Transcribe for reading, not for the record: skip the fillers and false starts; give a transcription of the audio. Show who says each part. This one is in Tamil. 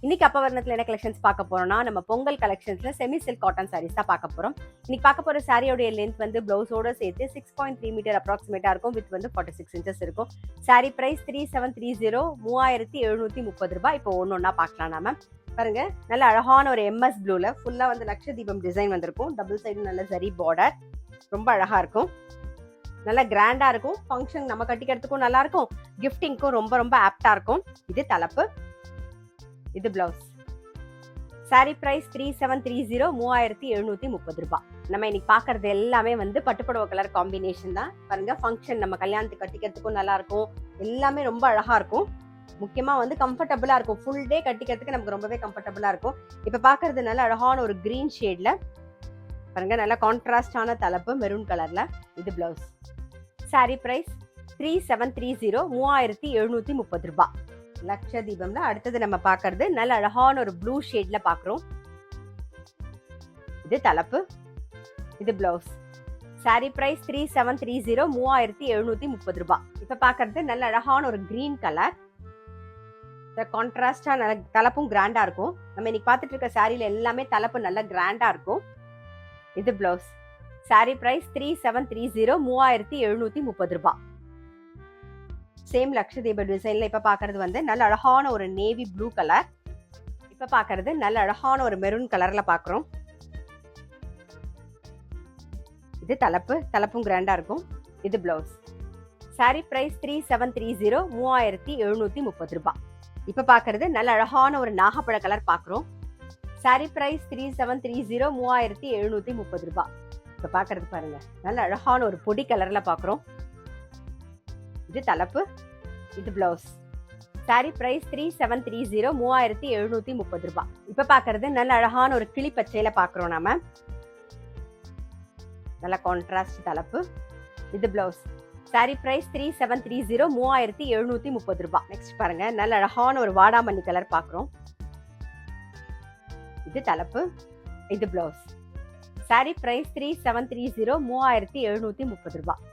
Speaker 1: இன்னைக்கு அப்பவர்ணத்துல என்ன கலெக்ஷன்ஸ் பார்க்க போறோம்னா, நம்ம பொங்கல் கலெக்ஷன்ஸ்ல செமி சில்க் காட்டன் சாரீஸ் தான் பார்க்க போறோம். இன்னைக்கு பார்க்க போற சாரியோட லென்த் வந்து பிளவுஸோட சேர்த்து 6.3 மீட்டர் அப்ராக்சிமேட்டா இருக்கும். வித் வந்து 46 இன்ச்சஸ் இருக்கும். சாரி பிரைஸ் 3730 3730 ரூபாய். இப்போ ஒன்னொன்னா பார்க்கலாம் நாம. பாருங்க, நல்ல அழகான ஒரு எம்எஸ் ப்ளூல ஃபுல்லா வந்து லட்சதீபம் டிசைன் வந்திருக்கும். டபுள் சைடு நல்ல ஜரி பார்டர், ரொம்ப அழகா இருக்கும். நல்லா கிராண்டா இருக்கும். ஃபங்க்ஷன் நம்ம கட்டிக்கிறதுக்கும் நல்லா இருக்கும். கிஃப்டிங்க்கும் ரொம்ப ரொம்ப ஆப்டா இருக்கும். இது தலைப்பு, இது பிளவுஸ். சாரி பிரைஸ் 3730 3730 ரூபாய். நம்ம இன்னைக்கு பாக்குறது எல்லாமே வந்து பட்டுப்புடவை கலர் காம்பினேஷன் தான். பாருங்க, ஃபங்க்ஷன் நம்ம கல்யாணத்துக்கு கட்டிக்கிறதுக்கும் நல்லா இருக்கும். எல்லாமே ரொம்ப அழகா இருக்கும். முக்கியமா வந்து கம்ஃபர்டபுளா இருக்கும். ஃபுல் டே கட்டிக்கிறதுக்கு நமக்கு ரொம்பவே கம்ஃபர்டபுளா இருக்கும். இப்ப பாக்குறது நல்ல அழகான ஒரு கிரீன் ஷேட்ல பாருங்க, நல்ல கான்ட்ராஸ்டான தலைப்பு மெரூன் கலர்ல. இது பிளவுஸ். சாரி பிரைஸ் 3730 3730 ரூபாய். லட்சதீபம்ல அடுத்தது நம்ம பாக்குறது நல்ல அழகான ஒரு ப்ளூ ஷேட்ல பாக்குறோம். இது தலைப்பு, இது பிளவுஸ். சாரி பிரைஸ் 3730 3730 ரூபாய். இப்ப பாக்குறது நல்ல அழகான ஒரு கிரீன் கலர். கான்ட்ராஸ்டா நல்ல தலைப்பும் கிராண்டா இருக்கும். நம்ம இன்னைக்கு பார்த்துட்டு இருக்க சாரியில எல்லாமே தலைப்பு நல்ல கிராண்டா இருக்கும். இது பிளவுஸ். சாரி பிரைஸ் 3730 3730 ரூபாய். சேம் லட்சதீப டிசைன்ல இப்ப பாக்குறது வந்து நல்ல அழகான ஒரு நேவி ப்ளூ கலர். இப்ப பாக்குறது நல்ல அழகான ஒரு மெரூன் கலர்ல பாக்குறோம். இது தலைப்பு, தலைப்பும் கிராண்டா இருக்கும். இது பிளவுஸ். சாரி பிரைஸ் 3730 3730 ரூபாய். இப்ப பாக்குறது நல்ல அழகான ஒரு நாகப்பழ கலர் பாக்குறோம். சாரி பிரைஸ் 3730 3730 ரூபாய். இப்ப பாக்குறது பாருங்க, நல்ல அழகான ஒரு பொடி கலர்ல பாக்குறோம். இது தலைப்பு, இது பிளவுஸ். சாரி பிரைஸ் 3730 3730 ரூபாய். இப்ப பாக்குறது நல்ல அழகான ஒரு கிளி பச்சையில பாக்குறோம் நாம. நல்ல கான்ட்ராஸ்ட் தலைப்பு, இது பிளவுஸ். சாரி பிரைஸ் 3730 3730 ரூபாய். நெக்ஸ்ட் பாருங்க, நல்ல அழகான ஒரு வாடாமல்லி கலர் பாக்குறோம். இது தலைப்பு, இது பிளவுஸ். சாரி பிரைஸ் 3730 3730 ரூபாய்.